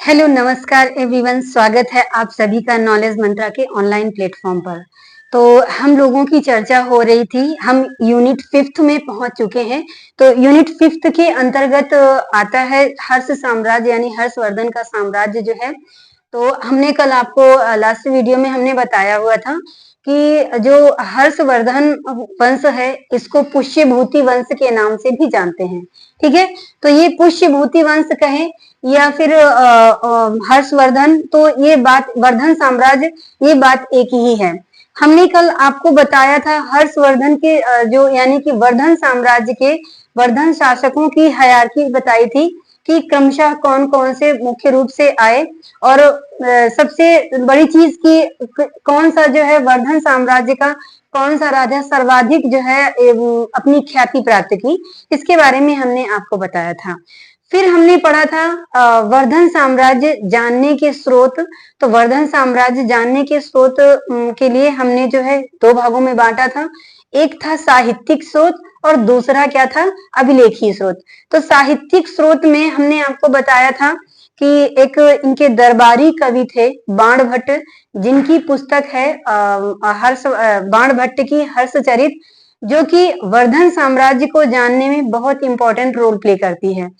Hello नमस्कार everyone, स्वागत है आप सभी का नॉलेज मंत्रा के ऑनलाइन प्लेटफॉर्म पर। तो हम लोगों की चर्चा हो रही थी, हम यूनिट 5th में पहुंच चुके हैं। तो यूनिट 5th के अंतर्गत आता है हर्ष साम्राज्य यानी हर्षवर्धन का साम्राज्य जो है। तो हमने कल आपको लास्ट वीडियो में हमने बताया हुआ था कि जो हर्षवर्धन वंश है इसको पुष्यभूति वंश के नाम से भी जानते हैं। ठीक है, तो ये पुष्यभूति वंश कहें या फिर हर्षवर्धन, तो ये बात वर्धन साम्राज्य, ये बात एक ही है। हमने कल आपको बताया था हर्षवर्धन के जो यानी कि वर्धन साम्राज्य के वर्धन शासकों की हायरार्की बताई थी कि क्रमशः कौन कौन से मुख्य रूप से आए और सबसे बड़ी चीज की कौन सा जो है वर्धन साम्राज्य का कौन सा राजा सर्वाधिक जो है अपनी ख्याति प्राप्त की, इसके बारे में हमने आपको बताया था। फिर हमने पढ़ा था वर्धन साम्राज्य जानने के स्रोत। तो वर्धन साम्राज्य जानने के स्रोत के लिए हमने जो है दो भागों में बांटा था। एक था साहित्यिक स्रोत और दूसरा क्या था, अभिलेखीय स्रोत। तो साहित्यिक स्रोत में हमने आपको बताया था कि एक इनके दरबारी कवि थे बाणभट्ट, जिनकी पुस्तक है बाणभट्ट की हर्षचरित, जो कि वर्धन साम्राज्य को जानने में बहुत इंपॉर्टेंट रोल प्ले करती है।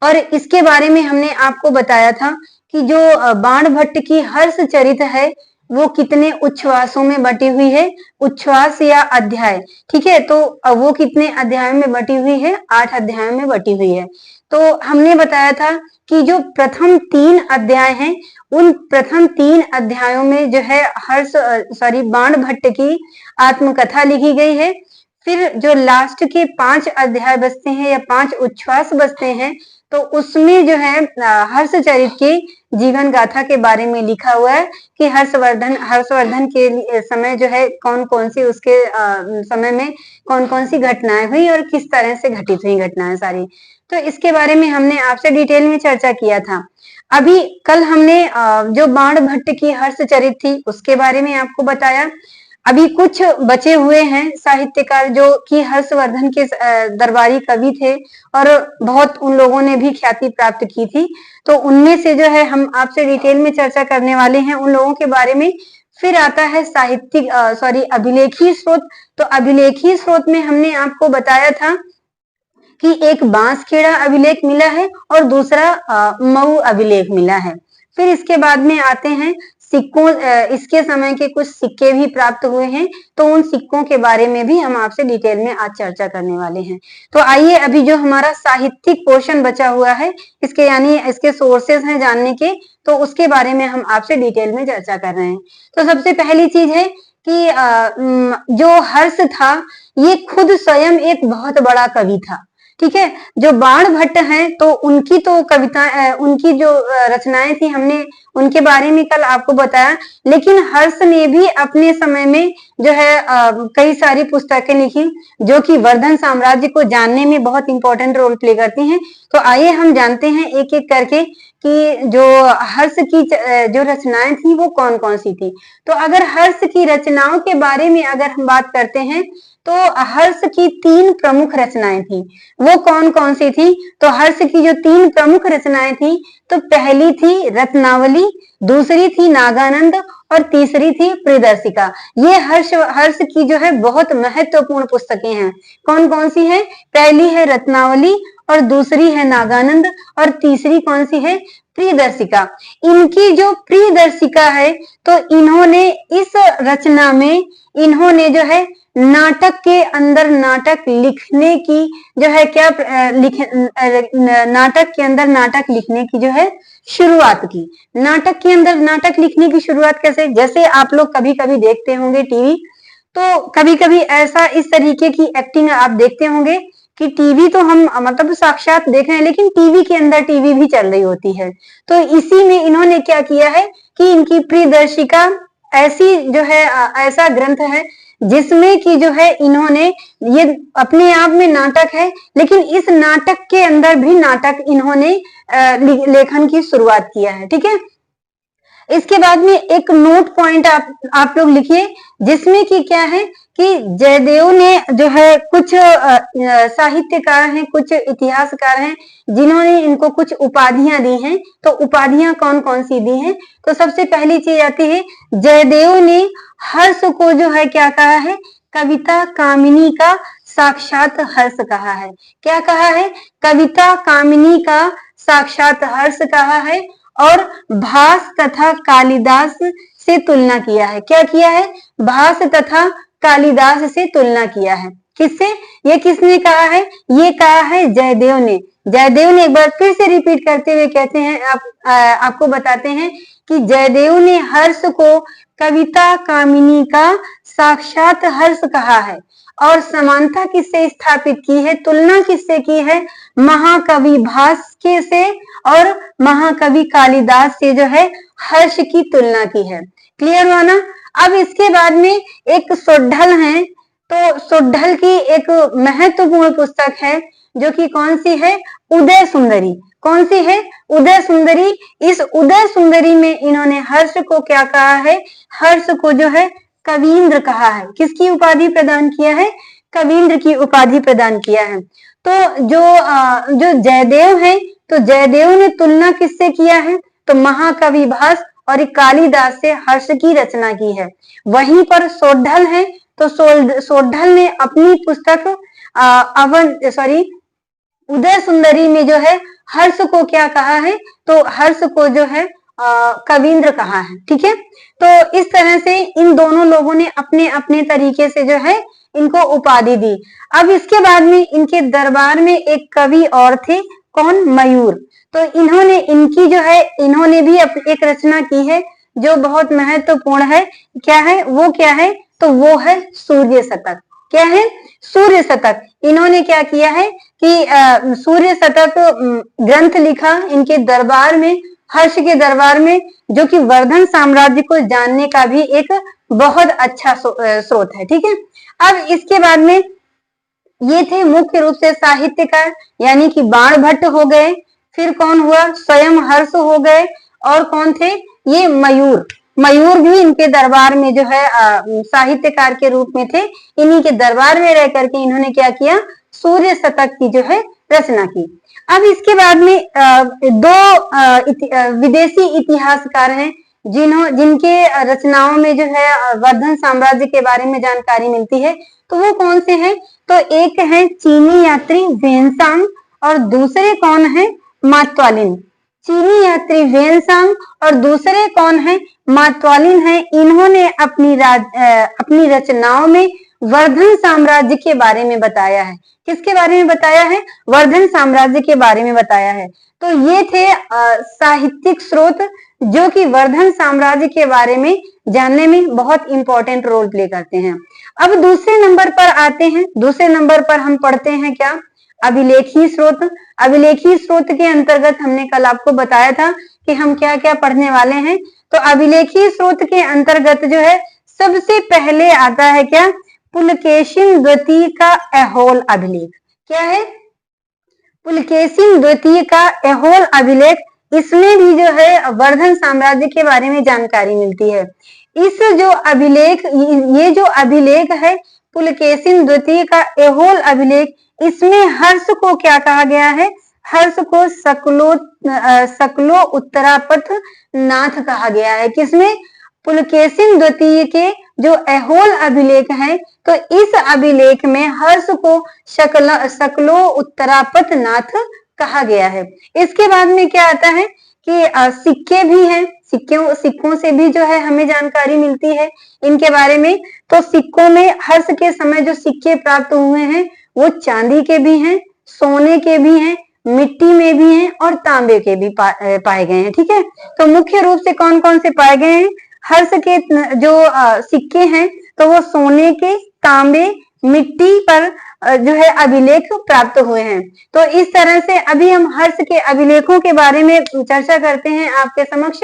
और इसके बारे में हमने आपको बताया था कि जो बाणभट्ट की हर्षचरित है वो कितने उच्छ्वासों में बटी हुई है, उच्छ्वास या अध्याय। ठीक है, तो वो कितने अध्यायों में बटी हुई है, 8 अध्यायों में बटी हुई है। तो हमने बताया था कि जो प्रथम 3 अध्याय हैं उन प्रथम 3 अध्यायों में जो है बाणभट्ट की आत्मकथा लिखी गई है। फिर जो लास्ट के 5 अध्याय बचते हैं या 5 उच्छ्वास बचते हैं, तो उसमें जो है हर्षचरित की जीवन गाथा के बारे में लिखा हुआ है कि हर्षवर्धन के समय जो है कौन कौन सी उसके समय में कौन कौन सी घटनाएं हुई और किस तरह से घटित हुई घटनाएं सारी। तो इसके बारे में हमने आपसे डिटेल में चर्चा किया था। अभी कल हमने जो बाणभट्ट की हर्षचरित थी उसके बारे में आपको बताया। अभी कुछ बचे हुए हैं साहित्यकार जो कि हर्षवर्धन के दरबारी कवि थे और बहुत उन लोगों ने भी ख्याति प्राप्त की थी। तो उनमें से जो है हम आपसे डिटेल में चर्चा करने वाले हैं उन लोगों के बारे में। फिर आता है अभिलेखीय स्रोत। तो अभिलेखीय स्रोत में हमने आपको बताया था कि एक बांसखेड़ा अभिलेख मिला है और दूसरा मऊ अभिलेख मिला है। फिर इसके बाद में आते हैं सिक्कों, इसके समय के कुछ सिक्के भी प्राप्त हुए हैं, तो उन सिक्कों के बारे में भी हम आपसे डिटेल में आज चर्चा करने वाले हैं। तो आइए, अभी जो हमारा साहित्यिक पोर्शन बचा हुआ है इसके यानी इसके सोर्सेस हैं जानने के, तो उसके बारे में हम आपसे डिटेल में चर्चा कर रहे हैं। तो सबसे पहली चीज है कि जो हर्ष था ये खुद स्वयं एक बहुत बड़ा कवि था। ठीक है, जो बाणभट्ट हैं तो उनकी तो कविता उनकी जो रचनाएं थी हमने उनके बारे में कल आपको बताया, लेकिन हर्ष ने भी अपने समय में जो है कई सारी पुस्तकें लिखी जो कि वर्धन साम्राज्य को जानने में बहुत इंपॉर्टेंट रोल प्ले करती हैं। तो आइए हम जानते हैं एक एक करके कि जो हर्ष की जो रचनाएं थी वो कौन कौन सी थी। तो अगर हर्ष की रचनाओं के बारे में अगर हम बात करते हैं तो हर्ष की 3 प्रमुख रचनाएं थी। वो कौन कौन सी थी? तो हर्ष की जो 3 प्रमुख रचनाएं थी, तो पहली थी रत्नावली, दूसरी थी नागानंद और तीसरी थी प्रियदर्शिका। ये हर्ष की जो है बहुत महत्वपूर्ण पुस्तकें हैं। कौन कौन सी है? पहली है रत्नावली और दूसरी है नागानंद और तीसरी कौन सी है? प्रियदर्शिका। इनकी जो प्रियदर्शिका है तो इन्होंने इस रचना में इन्होंने जो है नाटक के अंदर नाटक लिखने की जो है नाटक के अंदर नाटक लिखने की जो है शुरुआत की। नाटक के अंदर नाटक लिखने की शुरुआत कैसे? जैसे आप लोग कभी कभी देखते होंगे टीवी, तो कभी कभी ऐसा इस तरीके की एक्टिंग आप देखते होंगे कि टीवी तो हम मतलब साक्षात देख रहे हैं लेकिन टीवी के अंदर टीवी भी चल रही होती है। तो इसी में इन्होंने क्या किया है कि इनकी प्रियदर्शिका ऐसी जो है ऐसा ग्रंथ है जिसमें कि जो है इन्होंने ये अपने आप में नाटक है, लेकिन इस नाटक के अंदर भी नाटक इन्होंने लेखन की शुरुआत किया है। ठीक है, इसके बाद में एक नोट पॉइंट आप लोग लिखिए, जिसमें कि क्या है कि जयदेव ने जो है कुछ साहित्यकार हैं, कुछ इतिहासकार हैं जिन्होंने इनको कुछ उपाधियां दी हैं। तो उपाधियां कौन कौन सी दी हैं? तो सबसे पहली चीज आती है, जयदेव ने हर्ष को जो है क्या कहा है? कविता कामिनी का साक्षात हर्ष कहा है। क्या कहा है? कविता कामिनी का साक्षात हर्ष कहा है। और भास तथा कालिदास से तुलना किया है। क्या किया है? भास तथा कालिदास से तुलना किया है। किससे? ये किसने कहा है? ये कहा है जयदेव ने। जयदेव ने, एक बार फिर से रिपीट करते हुए कहते हैं, आपको बताते हैं कि जयदेव ने हर्ष को कविता कामिनी का साक्षात हर्ष कहा है। और समानता किससे स्थापित की है? तुलना किससे की है? महाकवि भास के से और महाकवि कालिदास से जो है हर्ष की तुलना की है। क्लियर हुआ ना? अब इसके बाद में एक सोड्ढल है, तो सोड्ढल की एक महत्वपूर्ण पुस्तक है जो कि कौन सी है? उदय सुंदरी। कौन सी है? उदय सुंदरी। इस उदय सुंदरी में इन्होंने हर्ष को क्या कहा है? हर्ष को जो है कवींद्र कहा है। किसकी उपाधि प्रदान किया है? कवींद्र की उपाधि प्रदान किया है। तो जो जयदेव है, तो जयदेव ने तुलना किससे किया है? तो महाकवि भास और कालिदास से हर्ष की रचना की है। वहीं पर सोड्ढल है, तो सोड्ढल ने अपनी पुस्तक उदय सुंदरी में जो है हर्ष को क्या कहा है? तो हर्ष को जो है कवींद्र कहा है। ठीक है, तो इस तरह से इन दोनों लोगों ने अपने अपने तरीके से जो है इनको उपाधि दी। अब इसके बाद में इनके दरबार में एक कवि और थे, कौन? मयूर। तो इन्होंने भी एक रचना की है जो बहुत महत्वपूर्ण है। क्या है वो? क्या है? तो वो है सूर्य शतक। क्या है? सूर्य शतक। इन्होंने क्या किया है कि सूर्य शतक ग्रंथ लिखा इनके दरबार में, हर्ष के दरबार में, जो कि वर्धन साम्राज्य को जानने का भी एक बहुत अच्छा स्रोत है। ठीक है, अब इसके बाद में ये थे मुख्य रूप से साहित्यकार, यानी कि बाणभट्ट हो गए, फिर कौन हुआ? स्वयं हर्ष हो गए, और कौन थे? ये मयूर। मयूर भी इनके दरबार में जो है साहित्यकार के रूप में थे। इन्हीं के दरबार में रह करके इन्होंने क्या किया? सूर्य शतक की जो है रचना की। अब इसके बाद में दो विदेशी इतिहासकार हैं जिनके रचनाओं में जो है वर्धन साम्राज्य के बारे में जानकारी मिलती है। तो वो कौन से हैं? तो एक है चीनी यात्री वेनसांग, और दूसरे कौन है? मात्वालिन। चीनी यात्री वेनसांग और दूसरे कौन है? मात्वालिन है। इन्होंने अपनी रचनाओं में वर्धन साम्राज्य के बारे में बताया है। किसके बारे में बताया है? वर्धन साम्राज्य के बारे में बताया है। तो ये थे साहित्यिक स्रोत जो कि वर्धन साम्राज्य के बारे में जानने में बहुत इंपॉर्टेंट रोल प्ले करते हैं। अब दूसरे नंबर पर आते हैं। दूसरे नंबर पर हम पढ़ते हैं क्या? अभिलेखीय स्रोत। अभिलेखीय स्रोत के अंतर्गत हमने कल आपको बताया था कि हम क्या क्या पढ़ने वाले हैं। तो अभिलेखीय स्रोत के अंतर्गत जो है सबसे पहले आता है क्या? पुलकेशिन द्वितीय का ऐहोल अभिलेख। क्या है? पुलकेशिन द्वितीय का ऐहोल अभिलेख। इसमें भी जो है वर्धन साम्राज्य के बारे में जानकारी मिलती है। इस जो अभिलेख, ये जो अभिलेख है पुलकेशिन द्वितीय का ऐहोल अभिलेख, इसमें हर्ष को क्या कहा गया है? हर्ष को सकलो उत्तरापथ नाथ कहा गया है। किसमें? पुलकेशिन द्वितीय के जो ऐहोल अभिलेख है, तो इस अभिलेख में हर्ष को सकलो उत्तरापथ नाथ कहा गया है। इसके बाद में क्या आता है कि सिक्के भी हैं। सिक्कों से भी जो है हमें जानकारी मिलती है इनके बारे में। तो सिक्कों में हर्ष के समय जो सिक्के प्राप्त हुए हैं वो चांदी के भी हैं, सोने के भी हैं, मिट्टी में भी हैं और तांबे के भी पाए गए हैं। ठीक है, तो मुख्य रूप से कौन कौन से पाए गए हैं? हर्ष के जो सिक्के हैं तो वो सोने के, तांबे, मिट्टी पर जो है अभिलेख प्राप्त हुए हैं। तो इस तरह से अभी हम हर्ष के अभिलेखों के बारे में चर्चा करते हैं आपके समक्ष।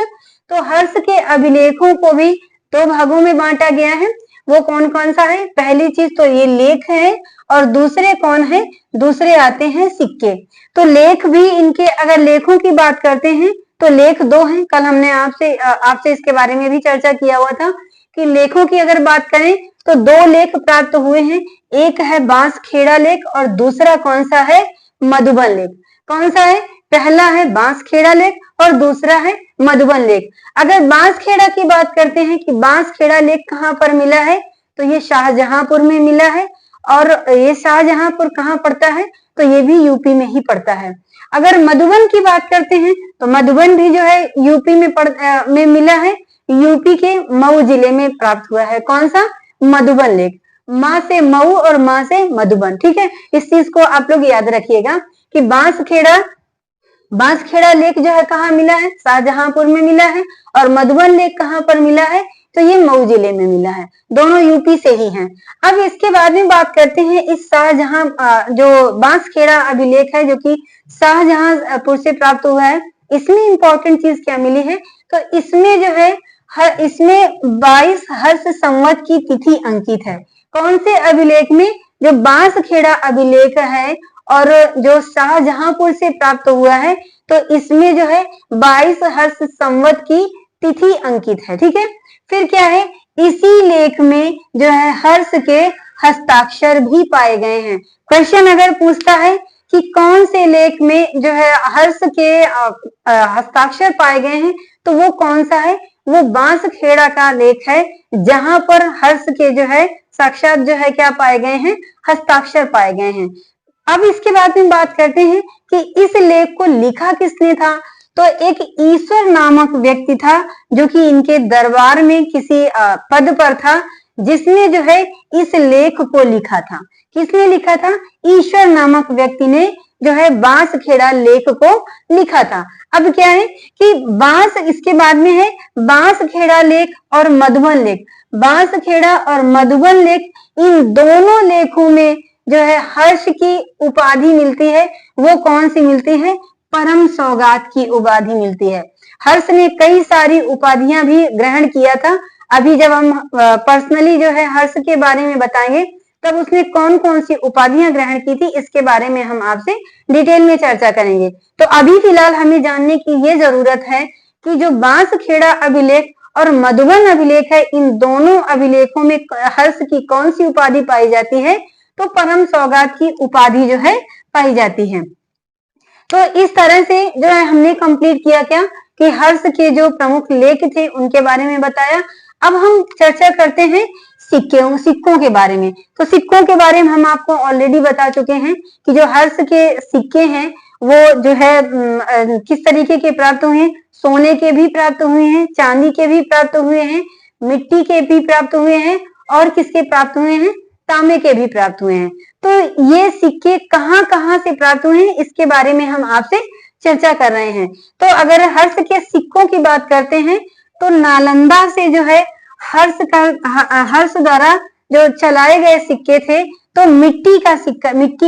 तो हर्ष के अभिलेखों को भी दो भागों में बांटा गया है। वो कौन कौन सा है? पहली चीज तो ये लेख है, और दूसरे कौन है? दूसरे आते हैं सिक्के। तो लेख भी इनके, अगर लेखों की बात करते हैं तो लेख 2 हैं। कल हमने आपसे इसके बारे में भी चर्चा किया हुआ था कि लेखों की अगर बात करें तो 2 लेख प्राप्त हुए हैं। एक है बांसखेड़ा लेख और दूसरा कौन सा है? मधुबन लेख। कौन सा है? पहला है बांसखेड़ा लेख और दूसरा है मधुबन लेख। अगर बांसखेड़ा की बात करते हैं कि बांसखेड़ा लेख कहाँ पर मिला है, तो ये शाहजहांपुर में मिला है। और ये शाहजहांपुर कहाँ पड़ता है? तो ये भी यूपी में ही पड़ता है। अगर मधुबन की बात करते हैं तो मधुबन भी जो है यूपी में मिला है। यूपी के मऊ जिले में प्राप्त हुआ है। कौन सा? मधुबन लेख। माँ से मऊ और माँ से मधुबन। ठीक है, इस चीज को आप लोग याद रखिएगा कि बांसखेड़ा लेख जो है कहाँ मिला है? शाहजहांपुर में मिला है। और मधुबन लेख कहाँ पर मिला है? तो ये मऊ जिले में मिला है। दोनों यूपी से ही हैं। अब इसके बाद में बात करते हैं इस जो बांसखेड़ा अभिलेख है जो कि शाहजहांपुर से प्राप्त हुआ है, इसमें इंपॉर्टेंट चीज क्या मिली है? तो इसमें जो है इसमें 22 हर्ष संवत की तिथि अंकित है। कौन से अभिलेख में? जो बांसखेड़ा अभिलेख है और जो शाहजहांपुर से प्राप्त हुआ है, तो इसमें जो है 22 हर्ष संवत की तिथि अंकित है। ठीक है, फिर क्या है? इसी लेख में जो है हर्ष के हस्ताक्षर भी पाए गए हैं। क्वेश्चन अगर पूछता है कि कौन से लेख में जो है हर्ष के हस्ताक्षर पाए गए हैं, तो वो कौन सा है? वो बांसखेड़ा का लेख है, जहां पर हर्ष के जो है साक्षात जो है क्या पाए गए हैं? हस्ताक्षर पाए गए हैं। अब इसके बाद में बात करते हैं कि इस लेख को लिखा किसने था? तो एक ईश्वर नामक व्यक्ति था जो कि इनके दरबार में किसी पद पर था, जिसने जो है इस लेख को लिखा था। किसने लिखा था? ईश्वर नामक व्यक्ति ने जो है बांसखेड़ा लेख को लिखा था। अब क्या है कि इसके बाद में है बांसखेड़ा लेख और मधुबन लेख। बांसखेड़ा और मधुबन लेख, इन दोनों लेखों में जो है हर्ष की उपाधि मिलती है। वो कौन सी मिलती है? परम सौगात की उपाधि मिलती है। हर्ष ने कई सारी उपाधियां भी ग्रहण किया था। अभी जब हम पर्सनली जो है हर्ष के बारे में बताएंगे, तब उसने कौन कौन सी उपाधियां ग्रहण की थी, इसके बारे में हम आपसे डिटेल में चर्चा करेंगे। तो अभी फिलहाल हमें जानने की ये जरूरत है कि जो बांसखेड़ा अभिलेख और मधुबन अभिलेख है, इन दोनों अभिलेखों में हर्ष की कौन सी उपाधि पाई जाती है? तो परम सौगात की उपाधि जो है पाई जाती है। तो इस तरह से जो है हमने कंप्लीट किया क्या कि हर्ष के जो प्रमुख लेख थे उनके बारे में बताया। अब हम चर्चा करते हैं सिक्कों के बारे में। तो सिक्कों के बारे में हम आपको ऑलरेडी बता चुके हैं कि जो हर्ष के सिक्के हैं वो जो है किस तरीके के प्राप्त हुए हैं। सोने के भी प्राप्त हुए हैं, चांदी के भी प्राप्त हुए हैं, मिट्टी के भी प्राप्त हुए हैं और किसके प्राप्त हुए हैं? तांबे के भी प्राप्त हुए हैं। तो ये सिक्के कहाँ कहाँ से प्राप्त हुए हैं, इसके बारे में हम आपसे चर्चा कर रहे हैं। तो अगर हर्ष के सिक्कों की बात करते हैं तो नालंदा से जो है हर्ष द्वारा जो चलाए गए सिक्के थे, तो मिट्टी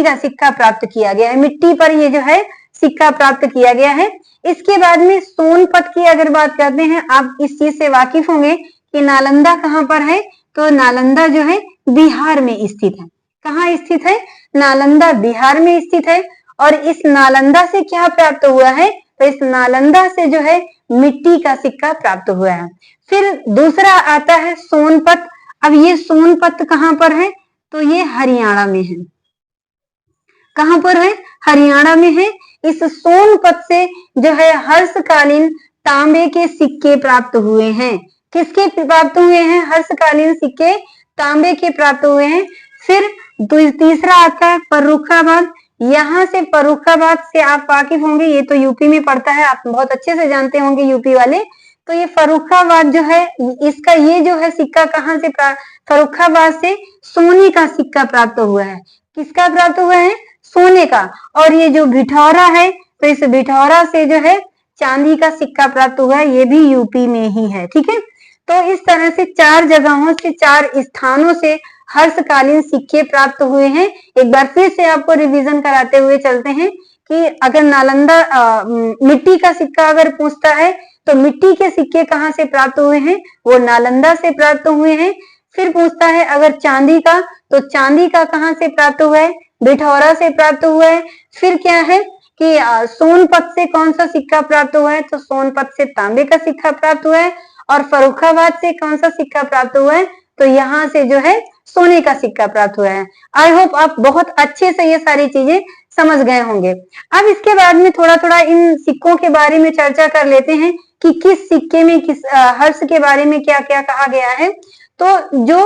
का सिक्का प्राप्त किया गया है। मिट्टी पर ये जो है सिक्का प्राप्त किया गया है। इसके बाद में सोनपत की अगर बात करते हैं, आप इस चीज से वाकिफ होंगे कि नालंदा कहाँ पर है? तो नालंदा जो है बिहार में स्थित है। कहाँ स्थित है? नालंदा बिहार में स्थित है। और इस नालंदा से क्या प्राप्त हुआ है? तो इस नालंदा से जो है मिट्टी का सिक्का प्राप्त हुआ है। फिर दूसरा आता है सोनपत। अब ये सोनपत कहाँ पर है? तो ये हरियाणा में है। कहाँ पर है? हरियाणा में है। इस सोनपत से जो है हर्षकालीन तांबे के सिक्के प्राप्त हुए हैं। किसके प्राप्त हुए हैं? हर्षकालीन सिक्के तांबे के प्राप्त हुए हैं। फिर तीसरा आता है फर्रुखाबाद। यहाँ से फर्रुखाबाद से आप वाकिफ होंगे, ये तो यूपी में पड़ता है, आप बहुत अच्छे से जानते होंगे यूपी वाले। तो ये फर्रुखाबाद जो है, इसका ये जो है सिक्का कहाँ से फर्रुखाबाद से सोने का सिक्का प्राप्त हुआ है। किसका प्राप्त हुआ है? सोने का। और ये जो भिठौरा है, तो इस भिठौरा से जो है चांदी का सिक्का प्राप्त हुआ है, ये भी यूपी में ही है। ठीक है, तो इस तरह से 4 जगहों से 4 स्थानों से हर्षकालीन सिक्के प्राप्त हुए हैं। एक बार फिर से आपको रिवीजन कराते हुए चलते हैं कि अगर नालंदा मिट्टी का सिक्का अगर पूछता है, तो मिट्टी के सिक्के कहाँ से प्राप्त हुए हैं? वो नालंदा से प्राप्त हुए हैं। फिर पूछता है अगर चांदी का, तो चांदी का कहाँ से प्राप्त हुआ है? भिठौरा से प्राप्त हुआ है। फिर क्या है? कि सोनपत से कौन सा सिक्का प्राप्त हुआ है, तो सोनपत से तांबे का सिक्का प्राप्त हुआ है, और फर्रुखाबाद से कौन सा सिक्का प्राप्त हुआ है, तो यहाँ से जो है सोने का सिक्का प्राप्त हुआ है। आई होप आप बहुत अच्छे से ये सारी चीजें समझ गए होंगे। अब इसके बाद में थोड़ा थोड़ा इन सिक्कों के बारे में चर्चा कर लेते हैं कि किस सिक्के में किस हर्ष के बारे में क्या क्या कहा गया है। तो जो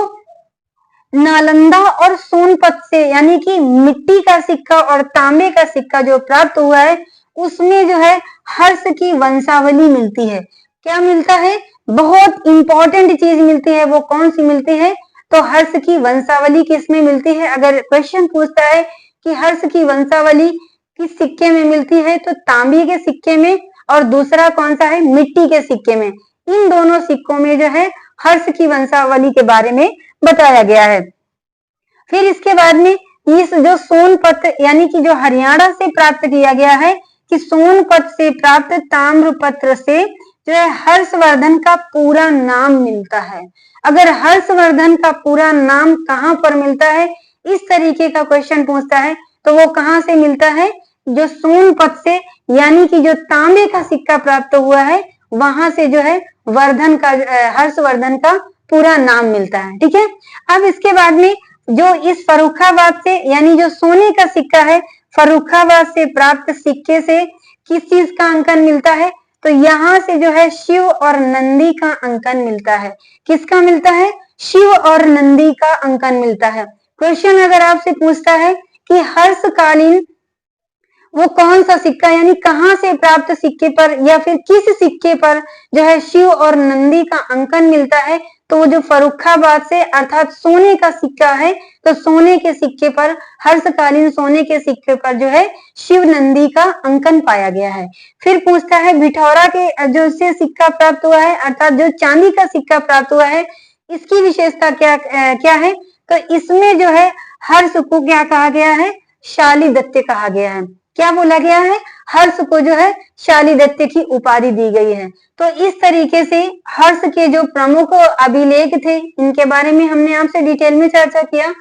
नालंदा और सोनपत से यानी कि मिट्टी का सिक्का और तांबे का सिक्का जो प्राप्त हुआ है, उसमें जो है हर्ष की वंशावली मिलती है। क्या मिलता है? बहुत इंपॉर्टेंट चीज मिलती है। वो कौन सी मिलती है? तो हर्ष की वंशावली किसमें मिलती है? अगर क्वेश्चन पूछता है कि हर्ष की वंशावली किस सिक्के में मिलती है, तो तांबे के सिक्के में, और दूसरा कौन सा है? मिट्टी के सिक्के में। इन दोनों सिक्कों में जो है हर्ष की वंशावली के बारे में बताया गया है। फिर इसके बाद में इस जो सोनपत यानी कि जो हरियाणा से प्राप्त किया गया है कि सोनपत से प्राप्त ताम्रपत्र से जो है हर्षवर्धन का पूरा नाम मिलता है। अगर हर्षवर्धन का पूरा नाम कहाँ पर मिलता है, इस तरीके का क्वेश्चन पूछता है, तो वो कहाँ से मिलता है? जो सोनपत से यानी कि जो तांबे का सिक्का प्राप्त हुआ है, वहां से जो है वर्धन का हर्षवर्धन का पूरा नाम मिलता है। ठीक है। अब इसके बाद में जो इस फर्रुखाबाद से यानी जो सोने का सिक्का है, फर्रुखाबाद से प्राप्त सिक्के से किस चीज का अंकन मिलता है? तो यहाँ से जो है शिव और नंदी का अंकन मिलता है। किसका मिलता है? शिव और नंदी का अंकन मिलता है। क्वेश्चन अगर आपसे पूछता है कि हर्षकालीन वो कौन सा सिक्का यानी कहाँ से प्राप्त सिक्के पर या फिर किस सिक्के पर जो है शिव और नंदी का अंकन मिलता है, तो वो जो फर्रुखाबाद से अर्थात सोने का सिक्का है, तो सोने के सिक्के पर, हर्षकालीन सोने के सिक्के पर जो है शिव नंदी का अंकन पाया गया है। फिर पूछता है भिठौरा के जो से सिक्का प्राप्त हुआ है अर्थात जो चांदी का सिक्का प्राप्त हुआ है, इसकी विशेषता क्या है? तो इसमें जो है हर्ष को क्या कहा गया है? शालिदत्य कहा गया है। क्या बोला गया है? हर्ष को जो है शालिदत्य की उपाधि दी गई है। तो इस तरीके से हर्ष के जो प्रमुख अभिलेख थे, इनके बारे में हमने आपसे डिटेल में चर्चा किया,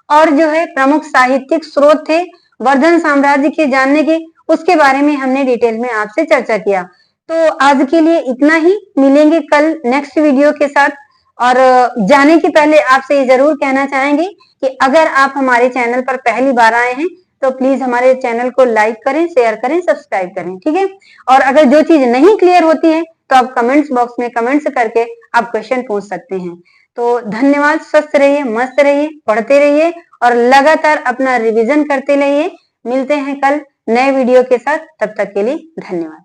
और जो है प्रमुख साहित्यिक स्रोत थे वर्धन साम्राज्य के जानने के, उसके बारे में हमने डिटेल में आपसे चर्चा किया। तो आज के लिए इतना ही, मिलेंगे कल नेक्स्ट वीडियो के साथ। और जाने के पहले आपसे ये जरूर कहना चाहेंगे कि अगर आप हमारे चैनल पर पहली बार आए हैं तो प्लीज हमारे चैनल को लाइक करें, शेयर करें, सब्सक्राइब करें। ठीक है। और अगर जो चीज नहीं क्लियर होती है तो आप कमेंट्स बॉक्स में कमेंट्स करके आप क्वेश्चन पूछ सकते हैं। तो धन्यवाद। स्वस्थ रहिए, मस्त रहिए, पढ़ते रहिए और लगातार अपना रिवीजन करते रहिए। मिलते हैं कल नए वीडियो के साथ। तब तक के लिए धन्यवाद।